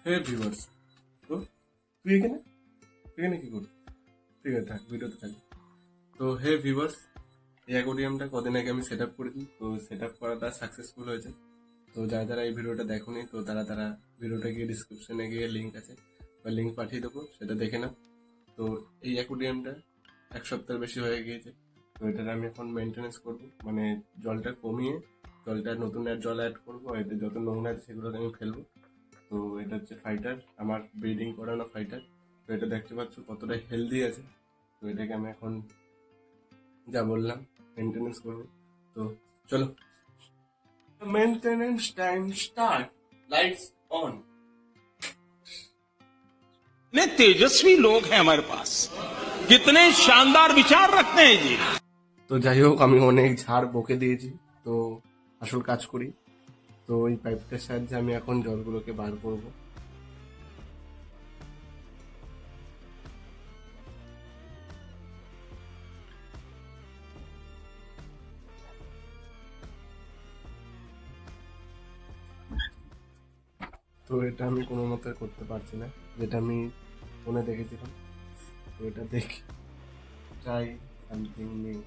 হে viewers, তো তুই এখানে এখানে কি করছিস? ঠিক আছে, থাক, ভিডিওতে থাক। তো হে ভিউয়ার্স, এই অ্যাকোয়ারিয়ামটা কদিন আগে আমি সেট আপ করেছি, তো সেট আপ করাটা সাকসেসফুল হয়েছে। তো যারা যারা এই ভিডিওটা দেখোনি, তো তারা তারা ভিডিওটা গিয়ে ডিসক্রিপশনে গিয়ে লিঙ্ক আছে বা লিঙ্ক পাঠিয়ে দেবো, সেটা দেখে নাও। তো এই অ্যাকোয়ারিয়ামটা 1 সপ্তাহের বেশি হয়ে গিয়েছে। তো এটার আমি এখন মেনটেনেন্স করবো, মানে জলটা কমিয়ে জলটা নতুন জল অ্যাড করবো, আর এতে যত নোংরা আছে সেগুলোকে আমি ফেলবো। তো এটা হচ্ছে ফাইটার, আমার ব্রিডিং করানো ফাইটার। তো এটা দেখতে পাচ্ছ কতটা হেলদি আছে। তো এটাকে আমি এখন যা বললাম মেনটেনেন্স করবো। তো চলো, maintenance time start. Lights on. कितने तेजस्वी लोग हैं हमारे पास, कितने शानदार विचार रखते हैं जी। তো যাই হোক, আমি অনেক ঝাড় বকে দিয়েছি। তো আসল কাজ করি। তো এই পাইপটার সাহায্যে আমি এখন জলগুলোকে বার করব। তো এটা আমি কোনো মতে করতে পারছি না, যেটা আমি ফোনে দেখেছিলাম। তো এটা দেখি, ট্রাই সামথিং নিউ।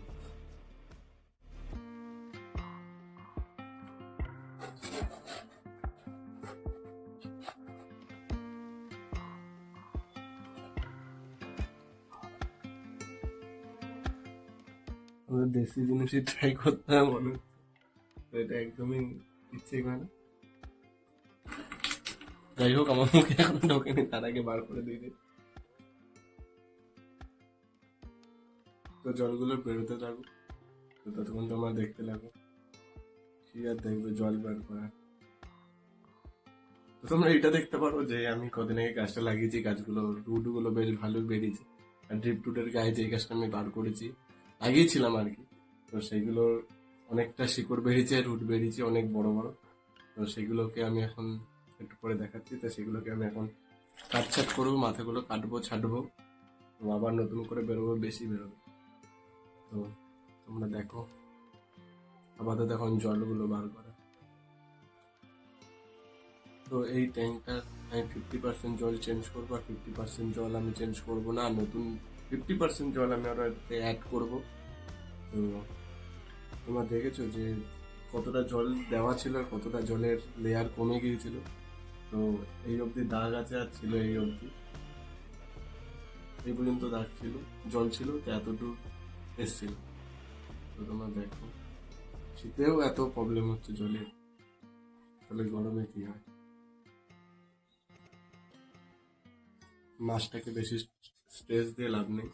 আমাদের দেশি জিনিসই ট্রাই করতে হবে মনে হচ্ছে। তো এটা একদমই ইচ্ছে করে না। যাই হোক, আমার মুখে এখন ঢোকেনি, তার আগে বার করে দিয়ে দিই। তো জলগুলো বেরোতে থাকুক, তো ততক্ষণ তোমরা দেখতে লাগো। কি আর দেখবে, জল বার করা। তো তোমরা এটা দেখতে পারো যে আমি কদিন আগে গাছটা লাগিয়েছি, গাছগুলো রুট গুলো বেশ ভালোই বেরিয়েছে। আর ড্রিপ টুটের গায়ে যে গাছটা আমি বার করেছি, লাগিয়েছিলাম আর কি, তো সেইগুলোর অনেকটা শিকড় বেরিয়েছে, রুট বেরিয়েছে অনেক বড় বড়। তো সেগুলোকে আমি এখন একটু পরে দেখাচ্ছি। তো সেগুলোকে আমি এখন কাটছাট করবো, মাথাগুলো কাটবো, ছাটবো। তো আবার নতুন করে বেরোবো, বেশি বেরোবে। তো তোমরা দেখো, আপাতত এখন জলগুলো বার করা। তো এই ট্যাঙ্কটার আমি 50% জল চেঞ্জ করবো, আর 50% জল আমি চেঞ্জ করবো না, নতুন 50% জল আমি আরো অ্যাড করবো। তো তোমরা দেখেছো যে কতটা জল দেওয়া ছিল আর কতটা জলের লেয়ার কমে গিয়েছিল। তো এই অবধি দাগ আছে, আর ছিল এই অবধি, এই পর্যন্ত দাগ ছিল, জল ছিল, তো এতটুকু এসছিল। তো তোমরা দেখো, শীতেও এত প্রবলেম হচ্ছে জলের, তাহলে গরমে কি হয়? মাছটাকে বেশি স্ট্রেস দিয়ে লাভ নেই।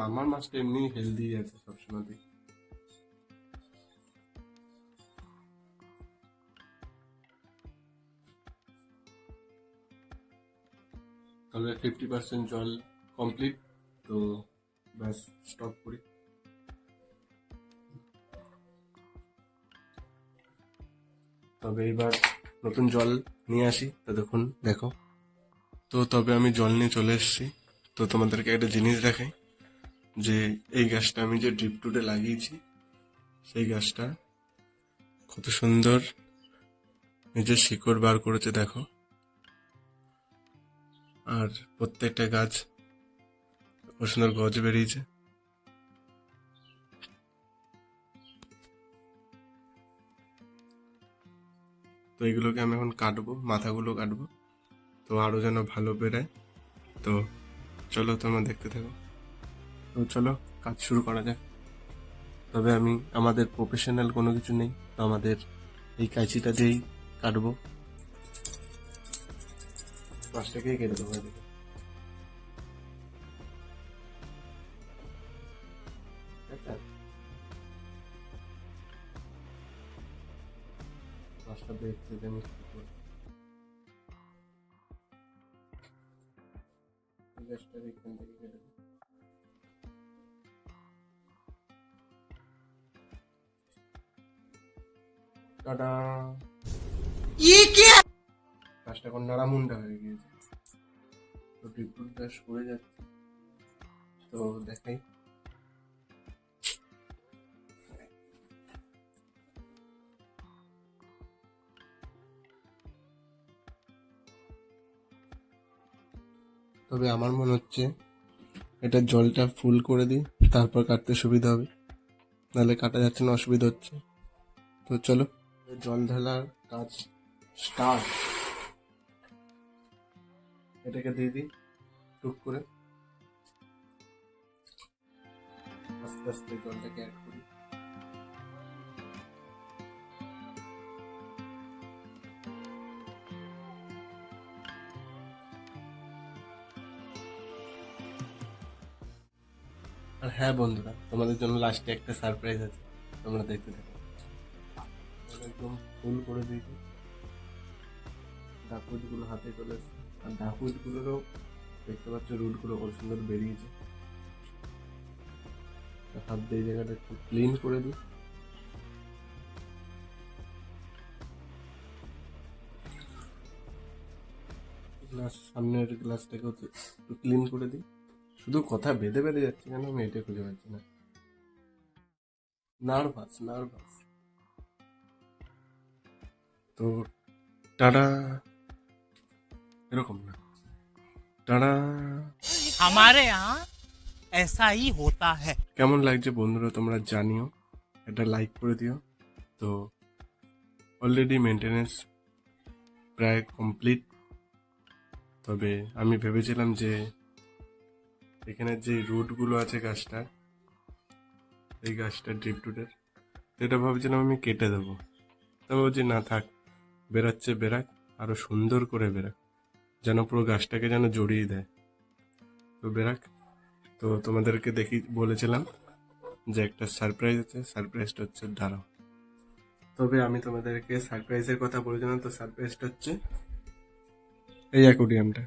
আমার মাছটা এমনি হেলদি আছে সবসময় দেখি। তাহলে 50% জল কমপ্লিট। তো ব্যাস, স্টপ করি। তবে এবার নতুন জল নিয়ে আসি, ততক্ষণ দেখো। তো তবে আমি জল নিয়ে চলে এসেছি। তো তোমাদেরকে একটা জিনিস দেখাই, যে এই গাছটা আমি যে ড্রিপ টুটে লাগিয়েছি, সেই গাছটা কত সুন্দর নিজের শিকড় বার করেছে দেখো। আর প্রত্যেকটা গাছ কত সুন্দর গজ বেরিয়েছে। তো এগুলোকে আমি এখন কাটবো, মাথাগুলো কাটবো, তো আরো যেন ভালো বেরায়। তো চলো, তোমরা দেখতে থাকো। তো চলো, কাজ শুরু করা যাক। তবে আমাদের প্রফেশনাল কোনো কিছু নেই, তো আমাদের এই কাঁচিটা দিয়েই কাটবো। মাছটাকেই কেটে দেবো এদিকে। আচ্ছা, মাছটা দেখতে যে আমি কি করবো। এই গাছটা এখান থেকে কেটে দেবো। টাটা। গাছটা এখন নাড়ামুন্ডা হয়ে গিয়েছে, তো বিপুলটা সরে যাচ্ছে। তো দেখাই। তবে আমার মনে হচ্ছে এটা জলটা ফুল করে দিই, তারপর কাটতে সুবিধা হবে, নাহলে কাটা যাচ্ছে না, অসুবিধা হচ্ছে। তো চলো জল ঢালার কাজ স্টার্ট। এটাকে দিয়ে দিই টুক করে, আস্তে আস্তে জলটাকে অ্যাড করি। আর হ্যাঁ বন্ধুরা, তোমাদের জন্য লাস্টে একটা সারপ্রাইজ আছে, তোমরা দেখতে থাকো। একদম ফুল করে দিয়েছি, ডাকুইটগুলো হাতে চলে এসছে, আর ডাকুইটগুলোরও দেখতে পাচ্ছ রুটগুলো কত সুন্দর বেরিয়েছে। হাত দিয়ে এই জায়গাটা একটু ক্লিন করে দিই। গ্লাস, সামনের গ্লাসটাকেও একটু ক্লিন করে দিই। শুধু কথা বেঁধে বেঁধে যাচ্ছে কেন আমি এটা খুঁজে পাচ্ছি না। Nervous nervous. তো টাটা, এরকম না, টাটা। हमारे यहाँ ऐसा ही होता है। কেমন লাগছে বন্ধুরা তোমরা জানিও, এটা লাইক করে দিও। তো অলরেডি মেনটেনেন্স প্রায় কমপ্লিট। তবে আমি ভেবেছিলাম যে এখানে যে রুটগুলো আছে গাছটার, এই গাছটার ড্রিপটুটের, এটা ভাবছিলাম আমি কেটে দেবো। তবে বলছি না থাক, বেরাচ্ছে বেরাক, আরো সুন্দর করে বেরাক, যেন পুরো গাছটাকে যেন জড়িয়ে দেয়। তো বেরাক। তো তোমাদেরকে বলেছিলাম যে একটা সারপ্রাইজ আছে, সারপ্রাইজটা হচ্ছে দাঁড়াও। তবে আমি তোমাদেরকে সারপ্রাইজের কথা বলেছিলাম, তো সারপ্রাইজটা হচ্ছে এই অ্যাকোরিয়ামটা।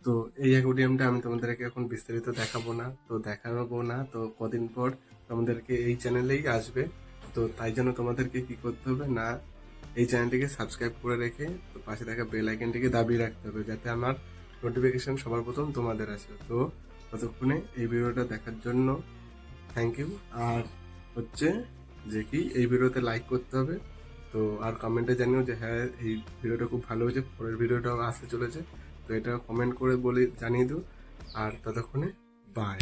তো এই অ্যাকোরিয়ামটা আমি তোমাদেরকে এখন বিস্তারিত দেখাবো না, তো দেখাবো না, তো কদিন পর তোমাদেরকে এই চ্যানেলেই আসবে। তো তাই জন্য তোমাদেরকে কি করতে হবে না, এই চ্যানেলটিকে সাবস্ক্রাইব করে রেখে তো পাশে থাকা বেল আইকনটিকে দাবিয়ে রাখতে হবে, যাতে আমার নোটিফিকেশন সবার প্রথম তোমাদের আসে। তো ততক্ষণে এই ভিডিওটা দেখার জন্য থ্যাংক ইউ। আর হচ্ছে যে কি, এই ভিডিওতে লাইক করতে হবে। তো আর কমেন্টে জানিও যে হ্যাঁ এই ভিডিওটা খুব ভালো হয়েছে, পরের ভিডিওটাও আসতে চলেছে। তো এটা কমেন্ট করে বলে জানিয়ে দিও। আর ততক্ষণে বাই।